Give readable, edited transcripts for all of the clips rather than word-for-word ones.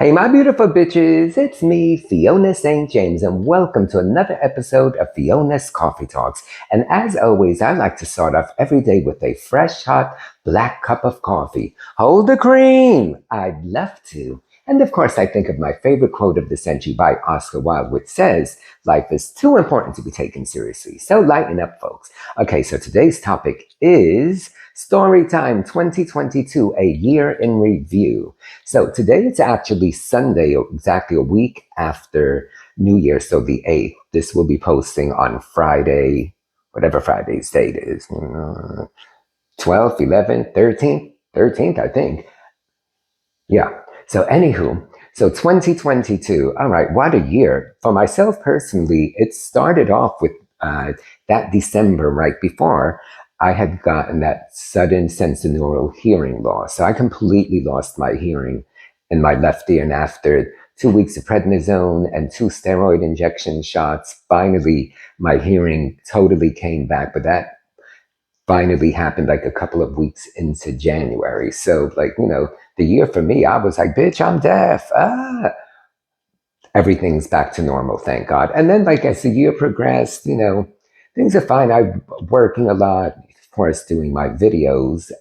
Hey, my beautiful bitches, it's me, Fiona St. James, and welcome to another episode of Fiona's Coffee Talks. And as always, I like to start off every day with a fresh, hot, black cup of coffee. Hold the cream! I'd love to. And of course, I think of my favorite quote of the century by Oscar Wilde, which says, life is too important to be taken seriously. So lighten up, folks. Okay, so today's topic is Storytime 2022, a year in review. So today it's actually Sunday, exactly a week after New Year, so the 8th. This will be posting on Friday, whatever Friday's date is, 12th, 11th, 13th, 13th, I think. Yeah. So anywho, so 2022, all right, what a year. For myself personally, it started off with that December right before I had gotten that sudden sensorineural hearing loss. So I completely lost my hearing in my left ear, and after 2 weeks of prednisone and 2 steroid injection shots, finally my hearing totally came back. But that finally happened like a couple of weeks into January. So like, the year for me, I was like, bitch, I'm deaf. Everything's back to normal, thank God. And then like as the year progressed, things are fine. I'm working a lot, of course, doing my videos.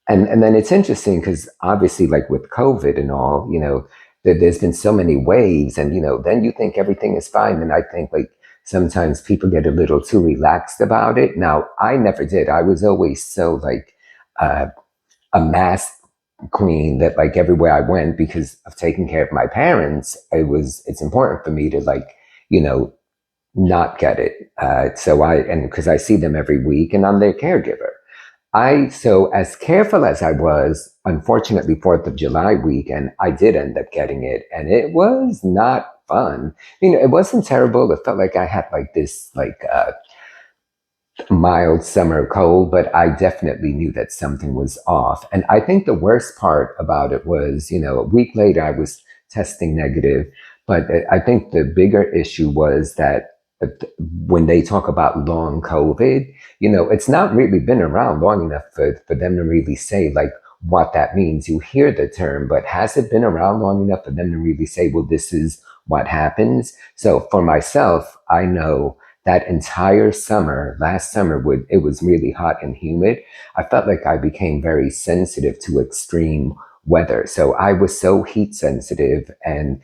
And then it's interesting because obviously like with COVID and all, there's been so many waves and, then you think everything is fine. And I think like sometimes people get a little too relaxed about it. Now, I never did. I was always so like a mask queen that like everywhere I went, because of taking care of my parents, it's important for me to like, not get it. And because I see them every week and I'm their caregiver. So as careful as I was, unfortunately, 4th of July weekend, I did end up getting it, and it was not fun. It wasn't terrible. It felt like I had like this, like, mild summer cold, but I definitely knew that something was off. And I think the worst part about it was, a week later, I was testing negative, but I think the bigger issue was that when they talk about long COVID, it's not really been around long enough for them to really say like what that means. You hear the term, but has it been around long enough for them to really say, well, this is what happens? So for myself, I know that entire summer, last summer, it was really hot and humid. I felt like I became very sensitive to extreme weather. So I was so heat sensitive, and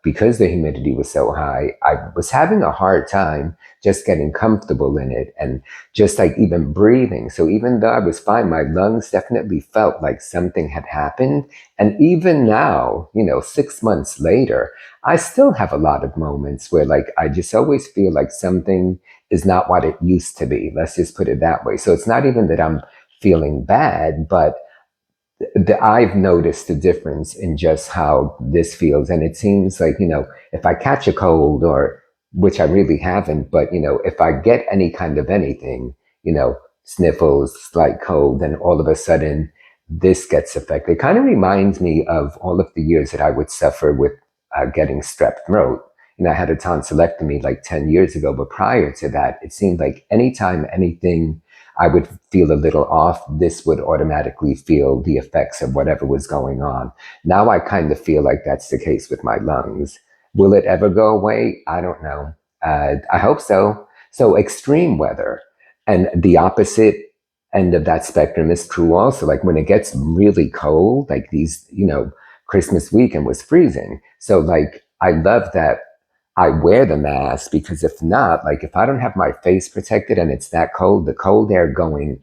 because the humidity was so high, I was having a hard time just getting comfortable in it and just like even breathing. So even though I was fine, my lungs definitely felt like something had happened. And even now, 6 months later, I still have a lot of moments where like I just always feel like something is not what it used to be. Let's just put it that way. So it's not even that I'm feeling bad, but I've noticed the difference in just how this feels. And it seems like, if I catch a cold, or which I really haven't, but, if I get any kind of anything, sniffles, slight cold, then all of a sudden this gets affected. It kind of reminds me of all of the years that I would suffer with getting strep throat. I had a tonsillectomy like 10 years ago, but prior to that, it seemed like anytime anything I would feel a little off, this would automatically feel the effects of whatever was going on. Now I kind of feel like that's the case with my lungs. Will it ever go away? I don't know. I hope so. So extreme weather, and the opposite end of that spectrum is true also. Like when it gets really cold, like these, Christmas weekend was freezing. So like, I love that I wear the mask, because if not, like if I don't have my face protected and it's that cold, the cold air going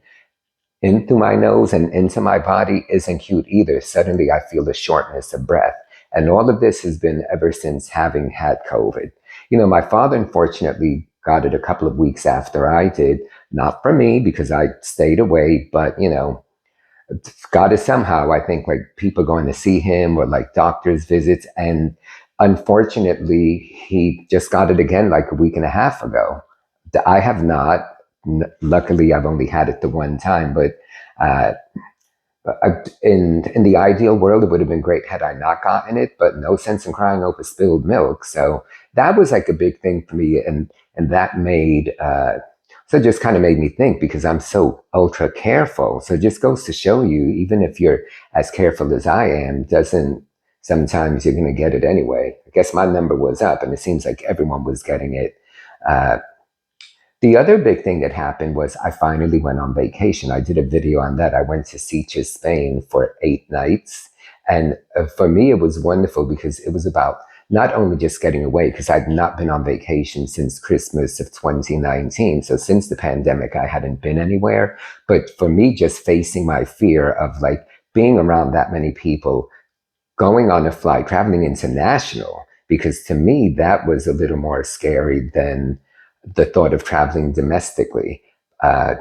in through my nose and into my body isn't cute either. Suddenly I feel the shortness of breath. And all of this has been ever since having had COVID. My father unfortunately got it a couple of weeks after I did, not for me because I stayed away, but God is somehow, I think, like people going to see him or like doctor's visits. And unfortunately, he just got it again like a week and a half ago. I have not. Luckily, I've only had it the one time. But in the ideal world, it would have been great had I not gotten it. But no sense in crying over spilled milk. So that was like a big thing for me, and that made. So it just kind of made me think, because I'm so ultra careful. So it just goes to show you, even if you're as careful as I am, doesn't sometimes you're going to get it anyway. I guess my number was up, and it seems like everyone was getting it. Uh, the other big thing that happened was I finally went on vacation. I did a video on that. I went to Sitges, Spain for 8 nights. And for me, it was wonderful because it was about not only just getting away, because I'd not been on vacation since Christmas of 2019. So since the pandemic, I hadn't been anywhere. But for me, just facing my fear of like being around that many people, going on a flight, traveling international, because to me, that was a little more scary than the thought of traveling domestically. Uh,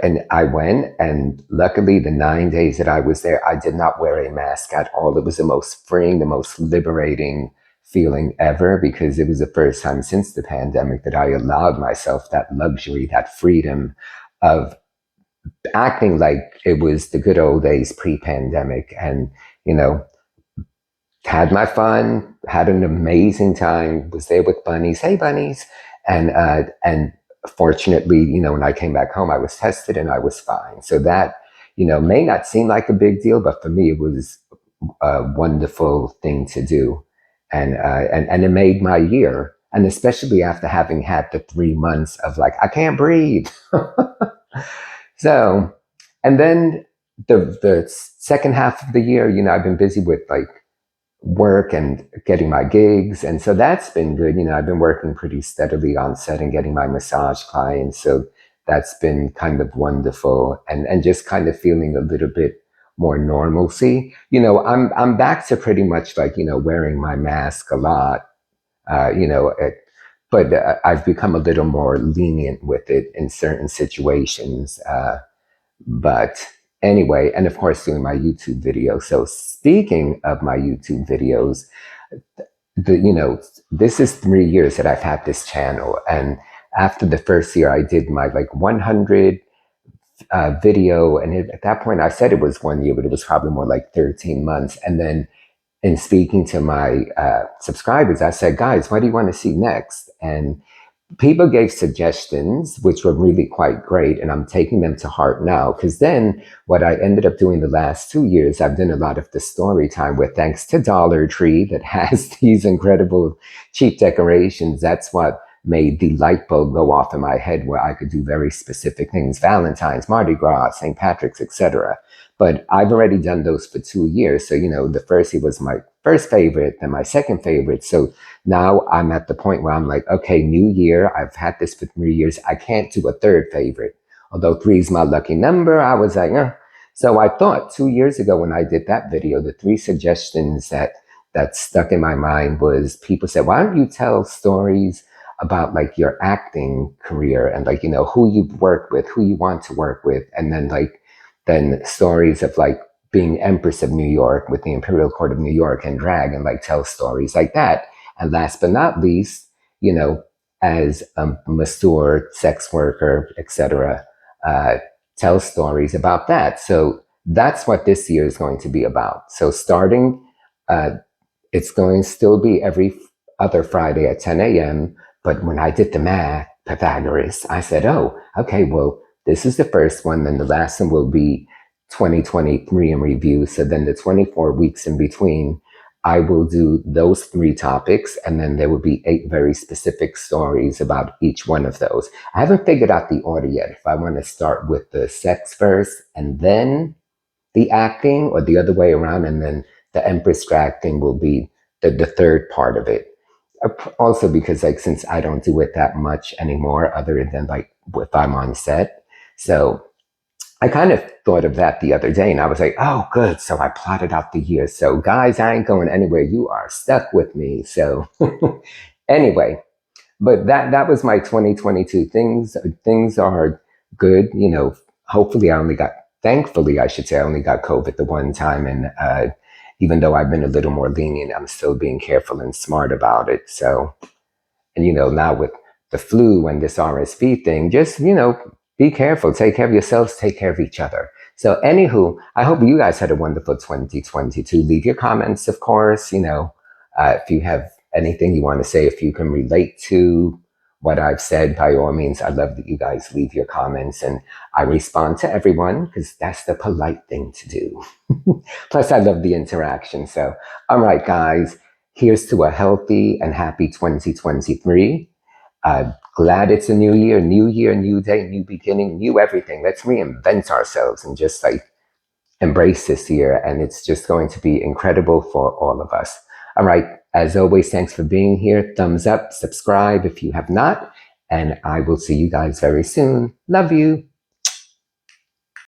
and I went, and luckily, the 9 days that I was there, I did not wear a mask at all. It was the most freeing, the most liberating feeling ever, because it was the first time since the pandemic that I allowed myself that luxury, that freedom of acting like it was the good old days pre-pandemic. And, you know, had my fun, had an amazing time, was there with bunnies. Hey, bunnies. And fortunately, when I came back home, I was tested and I was fine. So that, may not seem like a big deal, but for me, it was a wonderful thing to do. And it made my year. And especially after having had the 3 months of like, I can't breathe. So, and then the second half of the year, I've been busy with like work and getting my gigs. And so that's been good. I've been working pretty steadily on set and getting my massage clients. So that's been kind of wonderful, and just kind of feeling a little bit more normalcy. I'm back to pretty much like, wearing my mask a lot, uh, you know, it, but I've become a little more lenient with it in certain situations. But anyway, and of course, doing my YouTube videos. So speaking of my YouTube videos, this is 3 years that I've had this channel. And after the first year, I did my like 100 video. And at that point, I said it was 1 year, but it was probably more like 13 months. And then in speaking to my subscribers, I said, guys, what do you want to see next? And people gave suggestions, which were really quite great, and I'm taking them to heart now. Because then what I ended up doing the last 2 years, I've done a lot of the story time where, thanks to Dollar Tree that has these incredible cheap decorations, that's what made the light bulb go off in my head where I could do very specific things: Valentine's, Mardi Gras, St. Patrick's, etc. But I've already done those for 2 years. So, the first year was my first favorite, then my second favorite. So now I'm at the point where I'm like, okay, new year. I've had this for 3 years. I can't do a third favorite. Although 3 is my lucky number, I was like, eh. So I thought 2 years ago when I did that video, the 3 suggestions that stuck in my mind was, people said, why don't you tell stories about like your acting career and like, who you've worked with, who you want to work with. And then stories of like being Empress of New York with the Imperial Court of New York and drag, and like tell stories like that. And last but not least, as a mature sex worker, etc., tell stories about that. So that's what this year is going to be about. So starting, it's going to still be every other Friday at 10 a.m. But when I did the math, Pythagoras, I said, oh, okay, well, this is the first one. Then the last one will be 2023 in review. So then the 24 weeks in between, I will do those 3 topics. And then there will be 8 very specific stories about each one of those. I haven't figured out the order yet. If I want to start with the sex first and then the acting, or the other way around, and then the Empress drag thing will be the third part of it. Also because like, since I don't do it that much anymore, other than like if I'm on set. So I kind of thought of that the other day, and I was like, oh, good. So I plotted out the year. So guys, I ain't going anywhere. You are stuck with me. So anyway, but that was my 2022. Things are good. Hopefully thankfully, I should say, I only got COVID the one time. And even though I've been a little more lenient, I'm still being careful and smart about it. So, and now with the flu and this RSV thing, just, be careful, take care of yourselves, take care of each other. So anywho, I hope you guys had a wonderful 2022. Leave your comments, of course, if you have anything you want to say, if you can relate to what I've said, by all means, I love that you guys leave your comments, and I respond to everyone because that's the polite thing to do. Plus, I love the interaction. So, all right, guys, here's to a healthy and happy 2023. Glad it's a new year, new day, new beginning, new everything. Let's reinvent ourselves and just like embrace this year. And it's just going to be incredible for all of us. All right. As always, thanks for being here. Thumbs up, subscribe if you have not. And I will see you guys very soon. Love you.